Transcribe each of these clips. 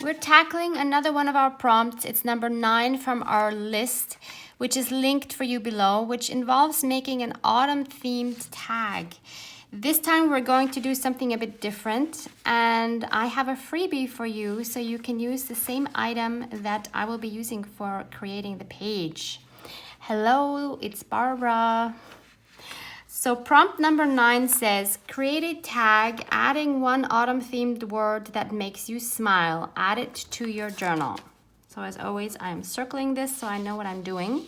We're tackling another one of our prompts. It's number 9 from our list, which is linked for you below, which involves making an autumn themed tag. This time we're going to do something a bit different, and I have a freebie for you so you can use the same item that I will be using for creating the page. Hello, it's Barbara. So prompt number 9 says, create a tag adding one autumn themed word that makes you smile. Add it to your journal. So as always, I am circling this so I know what I'm doing.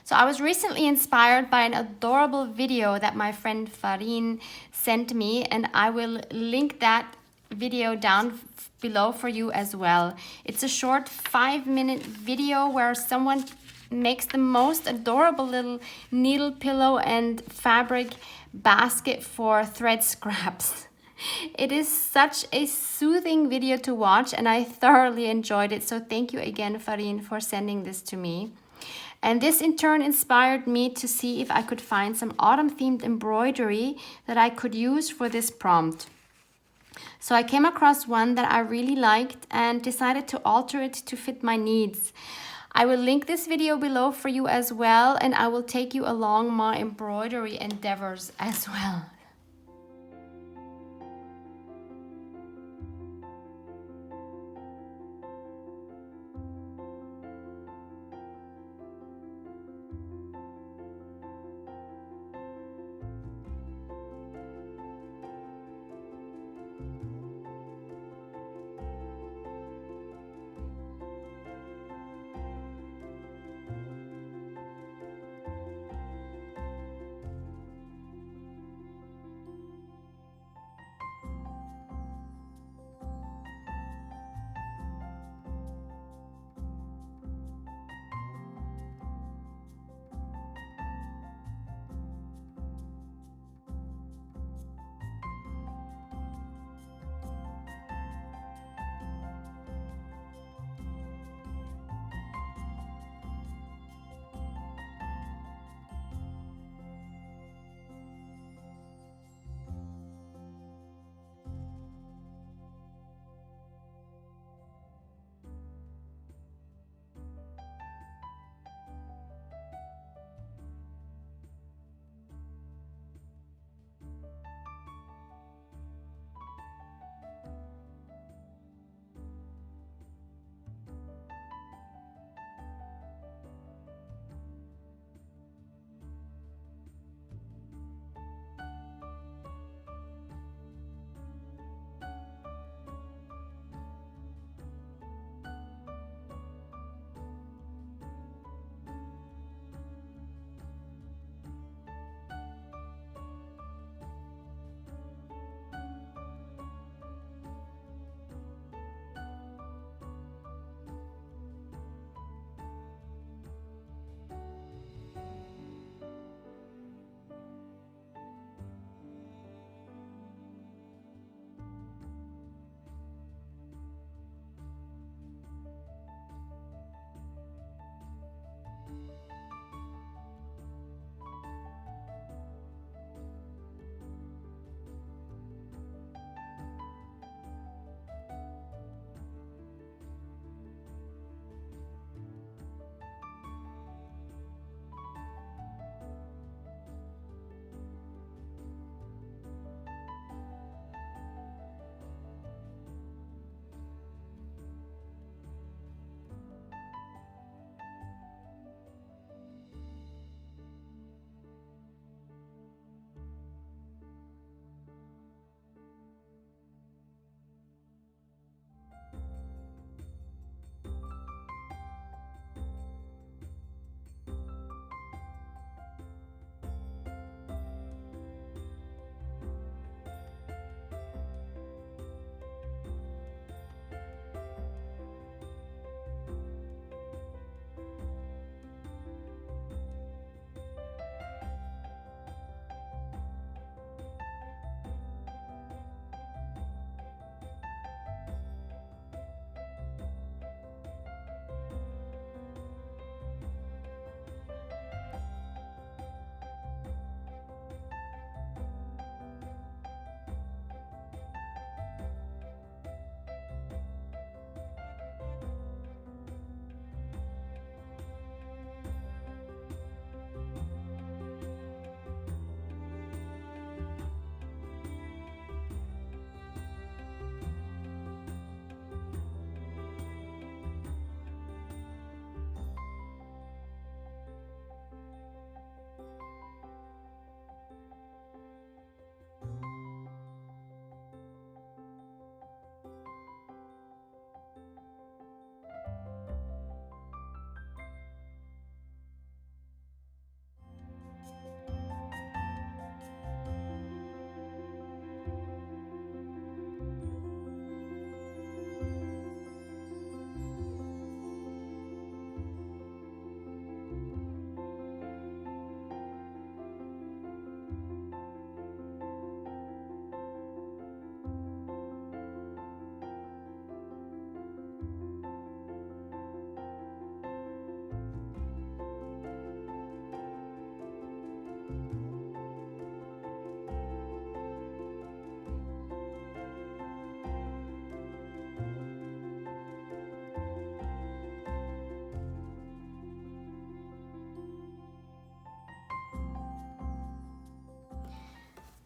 So I was recently inspired by an adorable video that my friend Farin sent me, and I will link that video down below for you as well. It's a short 5-minute video where someone makes the most adorable little needle pillow and fabric basket for thread scraps. It is such a soothing video to watch, and I thoroughly enjoyed it. So thank you again, Farin, for sending this to me. And this in turn inspired me to see if I could find some autumn-themed embroidery that I could use for this prompt. So I came across one that I really liked and decided to alter it to fit my needs. I will link this video below for you as well, and I will take you along my embroidery endeavors as well.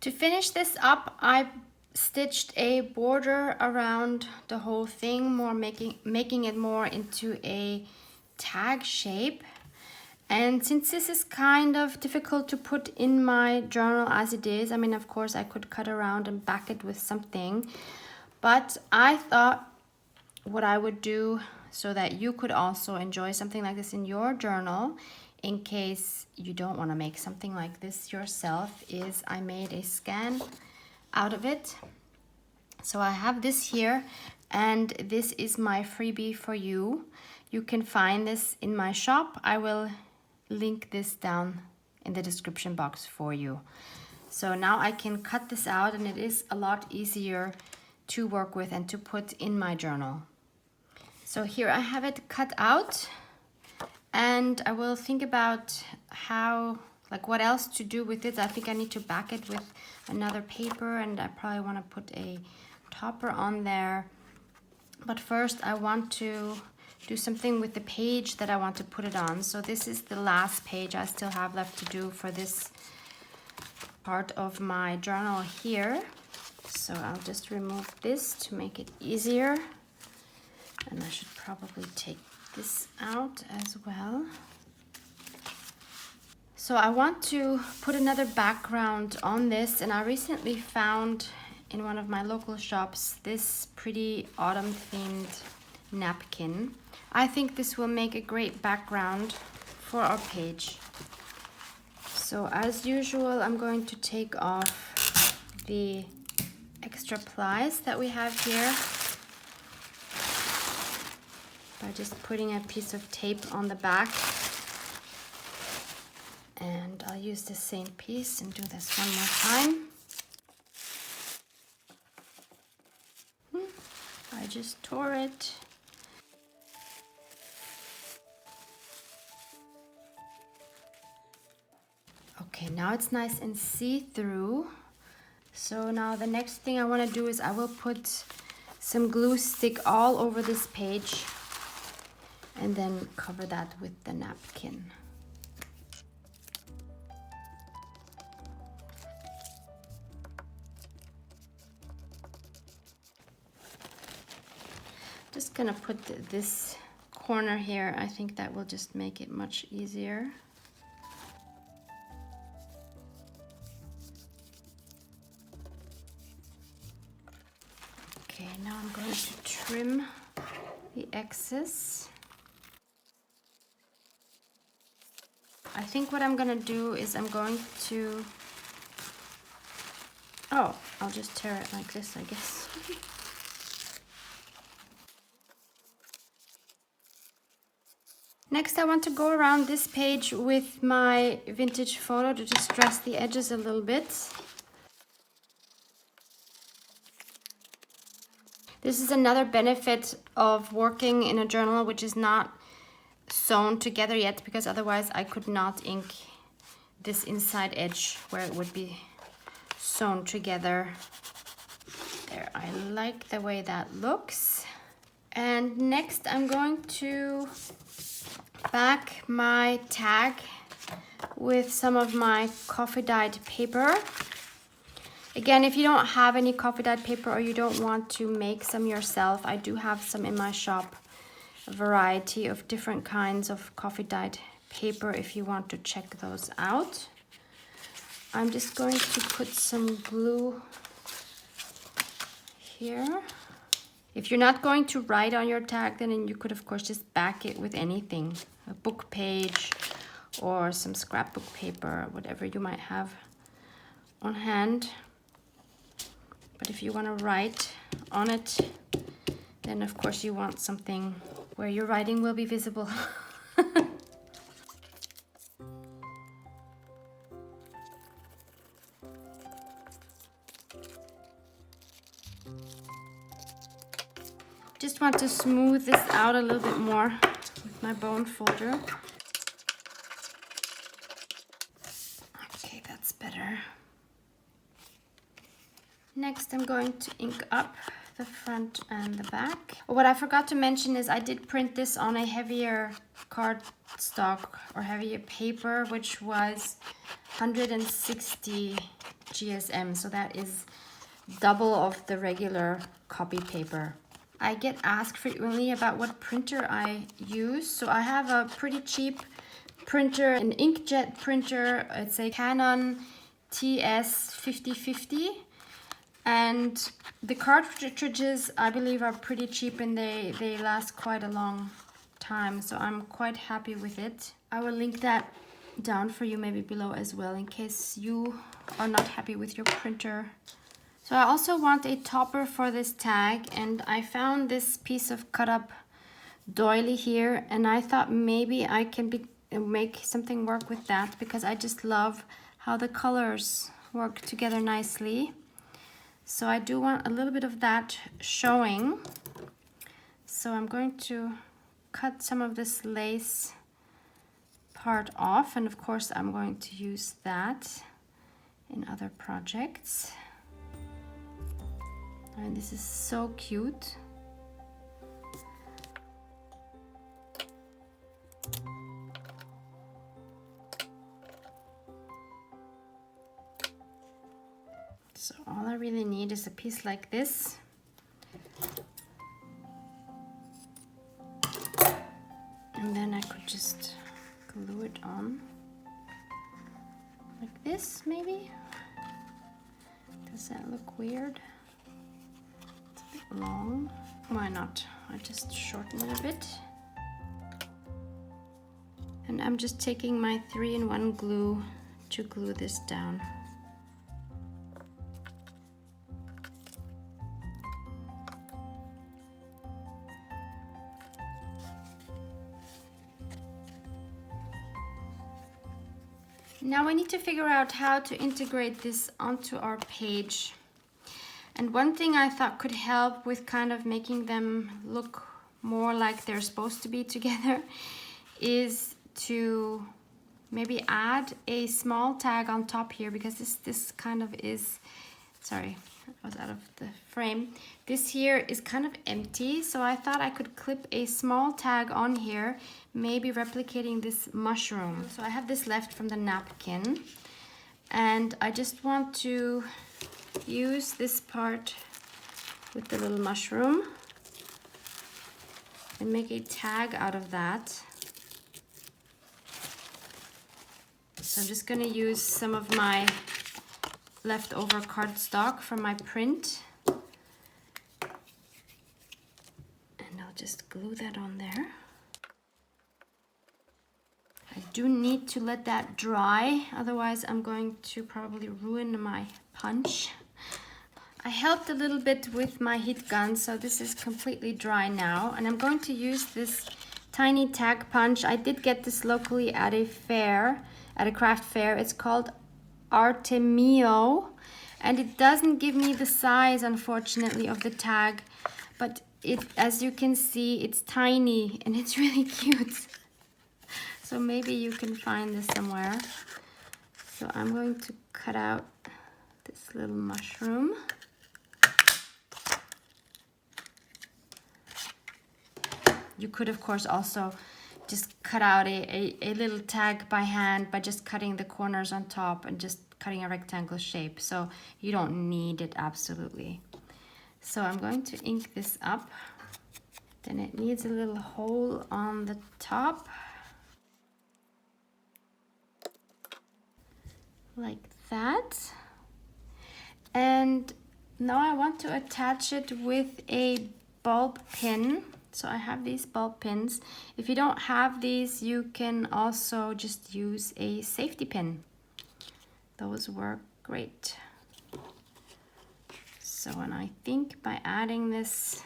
To finish this up, I stitched a border around the whole thing, more making it more into a tag shape. And since this is kind of difficult to put in my journal as it is, I mean, of course I could cut around and back it with something, but I thought what I would do so that you could also enjoy something like this in your journal, in case you don't want to make something like this yourself, is I made a scan out of it. So I have this here, and this is my freebie for you. You can find this in my shop. I will link this down in the description box for you. So now I can cut this out, and it is a lot easier to work with and to put in my journal. So here I have it cut out, and I will think about how, like, what else to do with it. I think I need to back it with another paper, and I probably want to put a topper on there. But first I want to do something with the page that I want to put it on. So this is the last page I still have left to do for this part of my journal here. So I'll just remove this to make it easier. And I should probably take this out as well. So I want to put another background on this, and I recently found in one of my local shops this pretty autumn themed napkin. I think this will make a great background for our page. So as usual, I'm going to take off the extra plies that we have here by just putting a piece of tape on the back. And I'll use the same piece and do this one more time. I just tore it. Okay, now it's nice and see-through. So now the next thing I want to do is I will put some glue stick all over this page and then cover that with the napkin. Just gonna put this corner here. I think that will just make it much easier. Okay, now I'm going to trim the excess. I think what I'm gonna do is I'm going to, I'll just tear it like this, I guess. Next, I want to go around this page with my vintage photo to just dress the edges a little bit. This is another benefit of working in a journal which is not sewn together yet, because otherwise I could not ink this inside edge where it would be sewn together. There, I like the way that looks. And next I'm going to back my tag with some of my coffee dyed paper. Again, if you don't have any coffee dyed paper or you don't want to make some yourself, I do have some in my shop, a variety of different kinds of coffee dyed paper if you want to check those out. I'm just going to put some glue here. If you're not going to write on your tag, then you could of course just back it with anything, a book page or some scrapbook paper, whatever you might have on hand. But if you want to write on it, then of course you want something where your writing will be visible. Just want to smooth this out a little bit more with my bone folder. Okay, that's better. Next, I'm going to ink up the front and the back. What I forgot to mention is I did print this on a heavier cardstock or heavier paper, which was 160 GSM, so that is double of the regular copy paper. I get asked frequently about what printer I use, so I have a pretty cheap printer, an inkjet printer. It's a Canon TS 5050, and the cartridges I believe are pretty cheap and they last quite a long time, so I'm quite happy with it. I will link that down for you maybe below as well in case you are not happy with your printer. So I also want a topper for this tag, and I found this piece of cut up doily here, and I thought maybe I can make something work with that because I just love how the colors work together nicely. So I do want a little bit of that showing. So I'm going to cut some of this lace part off, and of course I'm going to use that in other projects. And this is so cute. So all I really need is a piece like this. And then I could just glue it on like this, maybe. Does that look weird? It's a bit long. Why not? I just shorten it a bit. And I'm just taking my 3-in-1 glue to glue this down. Now we need to figure out how to integrate this onto our page. And one thing I thought could help with kind of making them look more like they're supposed to be together is to maybe add a small tag on top here, because this kind of is, sorry, I was out of the frame. This here is kind of empty, so I thought I could clip a small tag on here, maybe replicating this mushroom. So I have this left from the napkin, and I just want to use this part with the little mushroom and make a tag out of that. So I'm just going to use some of my leftover cardstock from my print, and I'll just glue that on there. I do need to let that dry, otherwise I'm going to probably ruin my punch. I helped a little bit with my heat gun, so this is completely dry now, and I'm going to use this tiny tag punch. I did get this locally at a fair, at a craft fair. It's called Artemio, and it doesn't give me the size, unfortunately, of the tag, but it, as you can see, it's tiny and it's really cute. So maybe you can find this somewhere. So I'm going to cut out this little mushroom. You could, of course, also just cut out a little tag by hand by just cutting the corners on top and just cutting a rectangle shape. So you don't need it absolutely. So I'm going to ink this up. Then it needs a little hole on the top. Like that. And now I want to attach it with a bulb pin. So I have these bulb pins. If you don't have these, you can also just use a safety pin. Those work great. So, and I think by adding this,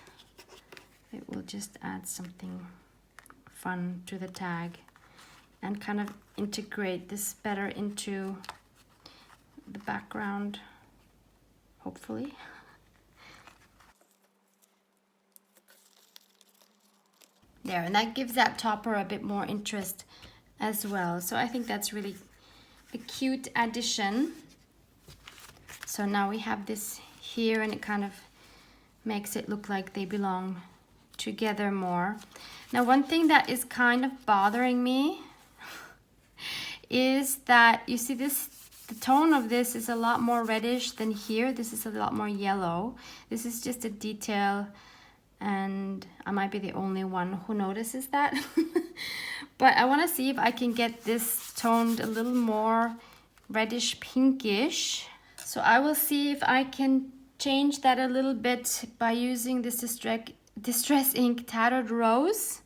it will just add something fun to the tag and kind of integrate this better into the background, hopefully. There, and that gives that topper a bit more interest as well. So I think that's really a cute addition. So now we have this here, and it kind of makes it look like they belong together more. Now, one thing that is kind of bothering me is that you see this, the tone of this is a lot more reddish than here. This is a lot more yellow. This is just a detail, and I might be the only one who notices that. But I want to see if I can get this toned a little more reddish pinkish. So I will see if I can change that a little bit by using this Distress Ink Tattered Rose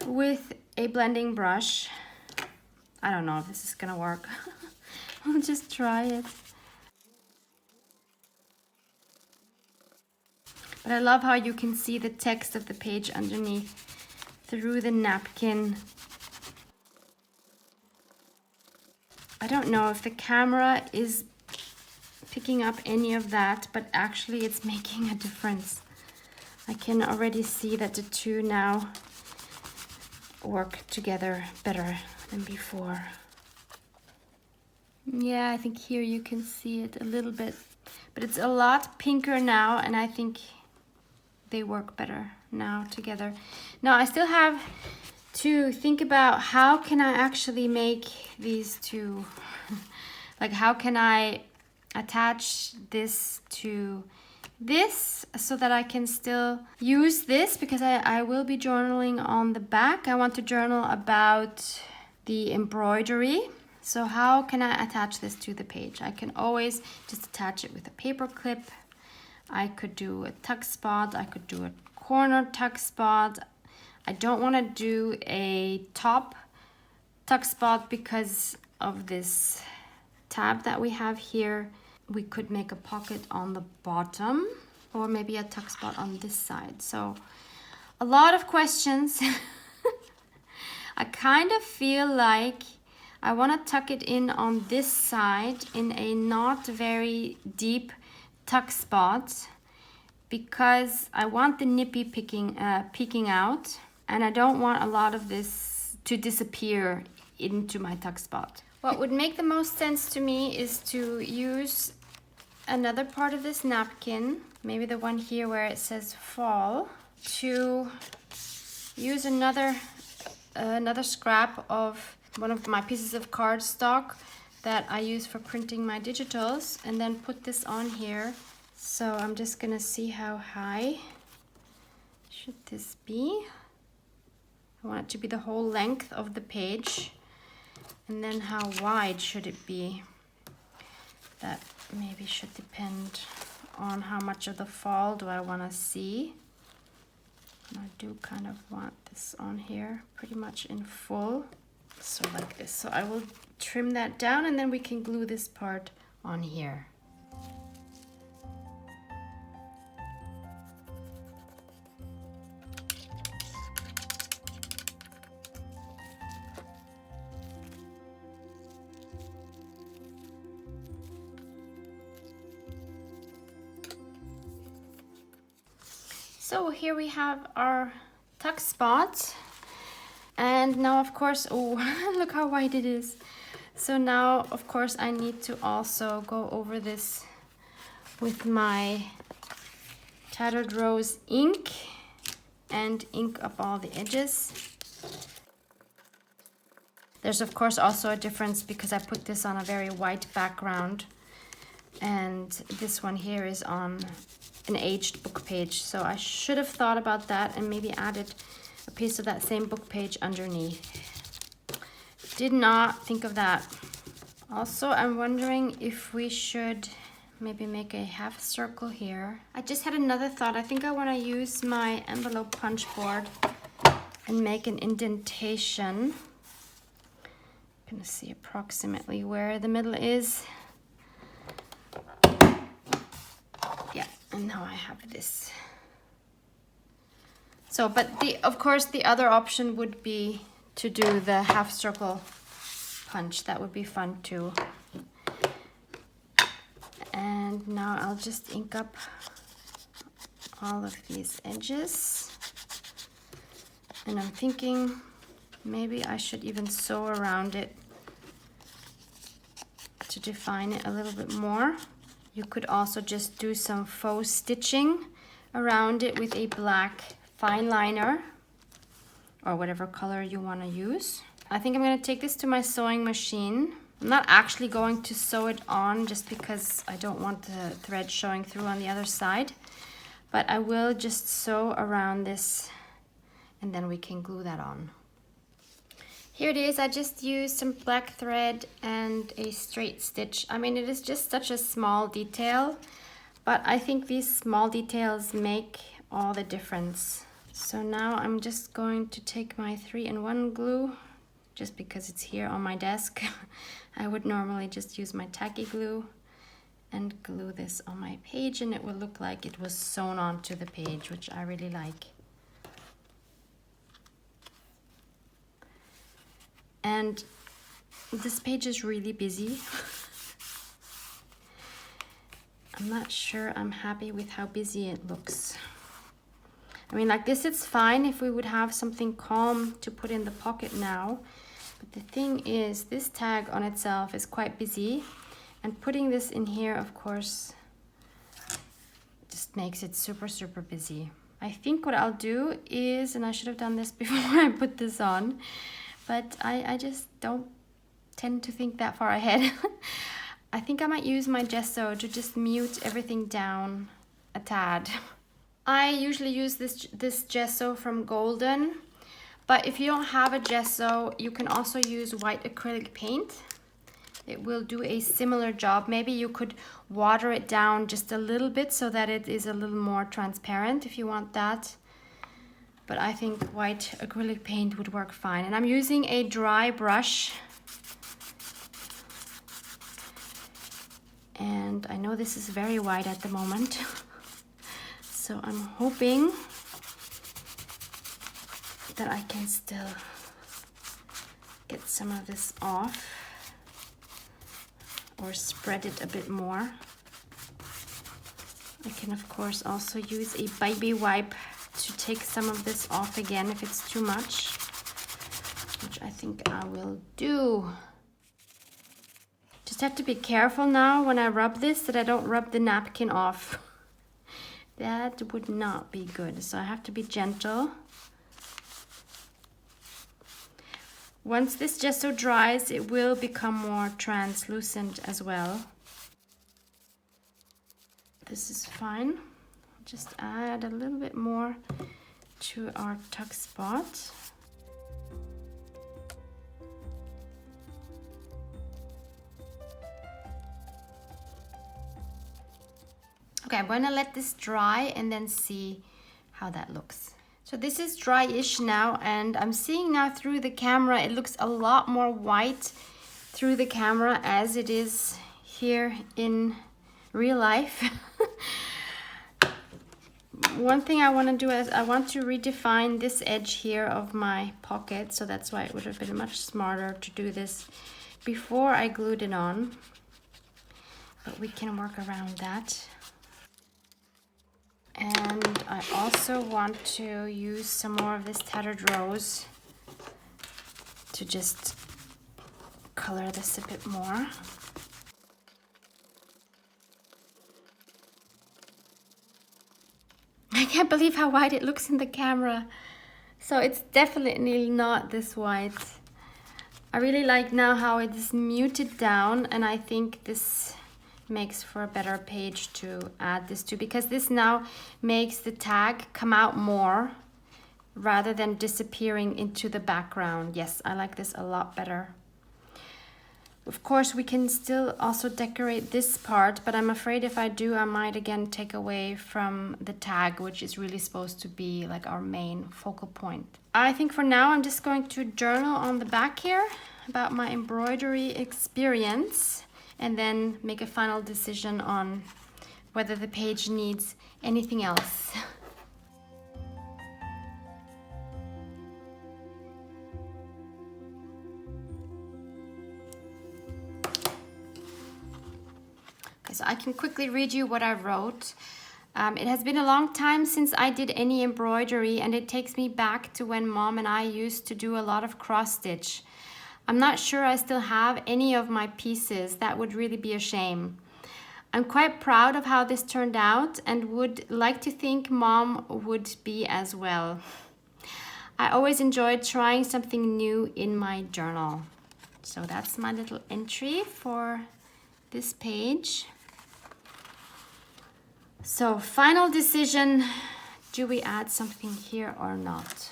with a blending brush. I don't know if this is gonna work. I'll just try it. But I love how you can see the text of the page underneath through the napkin. I don't know if the camera is picking up any of that, but actually it's making a difference. I can already see that the two now work together better than before. Yeah, I think here you can see it a little bit, but it's a lot pinker now, and I think they work better now together. Now I still have to think about how can I actually make these two, like how can I attach this to this so that I can still use this, because I will be journaling on the back. I want to journal about the embroidery. So how can I attach this to the page? I can always just attach it with a paper clip. I could do a tuck spot. I could do a corner tuck spot. I don't want to do a top tuck spot because of this tab that we have here. We could make a pocket on the bottom, or maybe a tuck spot on this side. So a lot of questions. I kind of feel like I want to tuck it in on this side in a not very deep tuck spot, because I want the nippy peeking out, and I don't want a lot of this to disappear into my tuck spot. What would make the most sense to me is to use another part of this napkin, maybe the one here where it says fall, to use another scrap of one of my pieces of cardstock that I use for printing my digitals, and then put this on here. So I'm just gonna see how high should this be. I want it to be the whole length of the page. And then how wide should it be? That maybe should depend on how much of the fall do I want to see. And I do kind of want this on here pretty much in full. So like this. So I will trim that down, and then we can glue this part on here. So here we have our tuck spot, and now of course, oh look how wide it is. So now of course I need to also go over this with my Tattered Rose ink and ink up all the edges. There's of course also a difference because I put this on a very white background, and this one here is on an aged book page. So I should have thought about that and maybe added a piece of that same book page underneath. Did not think of that. Also, I'm wondering if we should maybe make a half circle here. I just had another thought. I think I want to use my envelope punch board and make an indentation. I'm gonna see approximately where the middle is. Yeah, and now I have this. So, but of course the other option would be to do the half circle punch. That would be fun too. And now I'll just ink up all of these edges. And I'm thinking maybe I should even sew around it to define it a little bit more. You could also just do some faux stitching around it with a black fine liner or whatever color you want to use. I think I'm going to take this to my sewing machine. I'm not actually going to sew it on just because I don't want the thread showing through on the other side, but I will just sew around this and then we can glue that on. Here it is. I just used some black thread and a straight stitch. I mean, it is just such a small detail, but I think these small details make all the difference. So now I'm just going to take my 3-in-1 glue, just because it's here on my desk. I would normally just use my tacky glue and glue this on my page, and it will look like it was sewn onto the page, which I really like. And this page is really busy. I'm not sure I'm happy with how busy it looks. I mean, like this, it's fine if we would have something calm to put in the pocket now. But the thing is, this tag on itself is quite busy. And putting this in here, of course, just makes it super, super busy. I think what I'll do is, and I should have done this before I put this on, but I just don't tend to think that far ahead. I think I might use my gesso to just mute everything down a tad. I usually use this gesso from Golden, but if you don't have a gesso, you can also use white acrylic paint. It will do a similar job. Maybe you could water it down just a little bit so that it is a little more transparent if you want that. But I think white acrylic paint would work fine. And I'm using a dry brush. And I know this is very white at the moment. So I'm hoping that I can still get some of this off or spread it a bit more. I can of course also use a baby wipe to take some of this off again if it's too much, which I think I will do. Just have to be careful now when I rub this that I don't rub the napkin off. That would not be good, so I have to be gentle. Once this gesso dries, it will become more translucent as well. This is fine. Just add a little bit more to our tuck spot. Okay, I'm gonna let this dry and then see how that looks. So this is dry-ish now, and I'm seeing now through the camera, it looks a lot more white through the camera as it is here in real life. One thing I want to do is I want to redefine this edge here of my pocket, so that's why it would have been much smarter to do this before I glued it on. But we can work around that. And I also want to use some more of this tattered rose to just color this a bit more. I can't believe how white it looks in the camera. So it's definitely not this white. I really like now how it is muted down, and I think this makes for a better page to add this to, because this now makes the tag come out more rather than disappearing into the background. Yes, I like this a lot better. Of course, we can still also decorate this part, but I'm afraid if I do, I might again take away from the tag, which is really supposed to be like our main focal point. I think for now, I'm just going to journal on the back here about my embroidery experience, and then make a final decision on whether the page needs anything else. Okay, so I can quickly read you what I wrote. It has been a long time since I did any embroidery, and it takes me back to when Mom and I used to do a lot of cross stitch. I'm not sure I still have any of my pieces. That would really be a shame. I'm quite proud of how this turned out and would like to think Mom would be as well. I always enjoyed trying something new in my journal. So that's my little entry for this page. So final decision, do we add something here or not?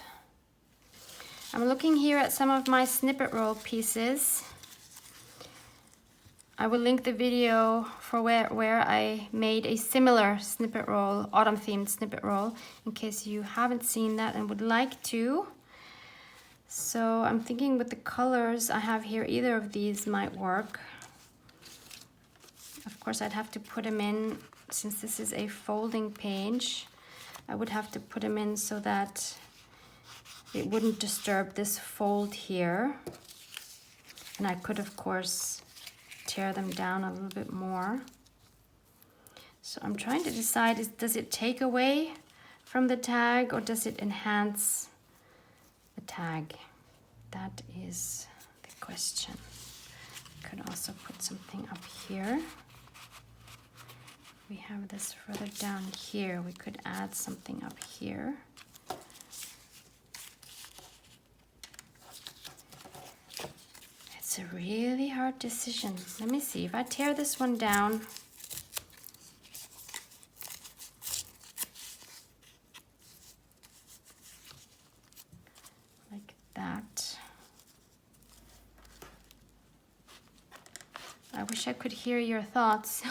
I'm looking here at some of my snippet roll pieces. I will link the video for where I made a similar snippet roll, autumn themed snippet roll, in case you haven't seen that and would like to. So I'm thinking with the colors I have here, either of these might work. Of course, I'd have to put them in, since this is a folding page, I would have to put them in so that it wouldn't disturb this fold here. And I could, of course, tear them down a little bit more. So I'm trying to decide, does it take away from the tag or does it enhance the tag? That is the question. Could also put something up here. We have this further down here. We could add something up here. It's a really hard decision. Let me see, if I tear this one down, like that. I wish I could hear your thoughts.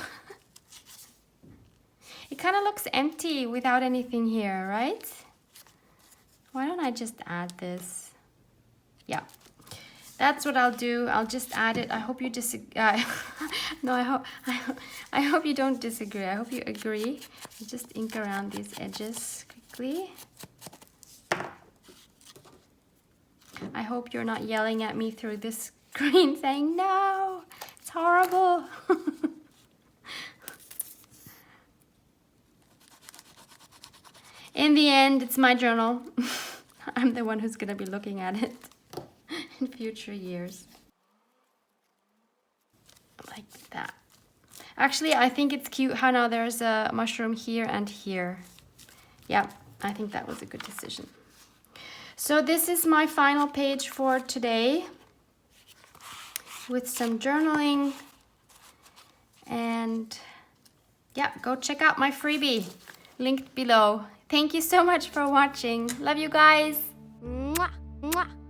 It kind of looks empty without anything here, right? Why don't I just add this? Yeah. That's what I'll do. I'll just add it. I hope you disagree. No, I hope you don't disagree. I hope you agree. I'll just ink around these edges quickly. I hope you're not yelling at me through this screen saying, no, it's horrible. In the end, it's my journal. I'm the one who's gonna be looking at it in future years. Like that. Actually, I think it's cute how now there's a mushroom here and here. Yeah, I think that was a good decision. So this is my final page for today with some journaling. And yeah, go check out my freebie, linked below. Thank you so much for watching. Love you guys. Mwah, mwah.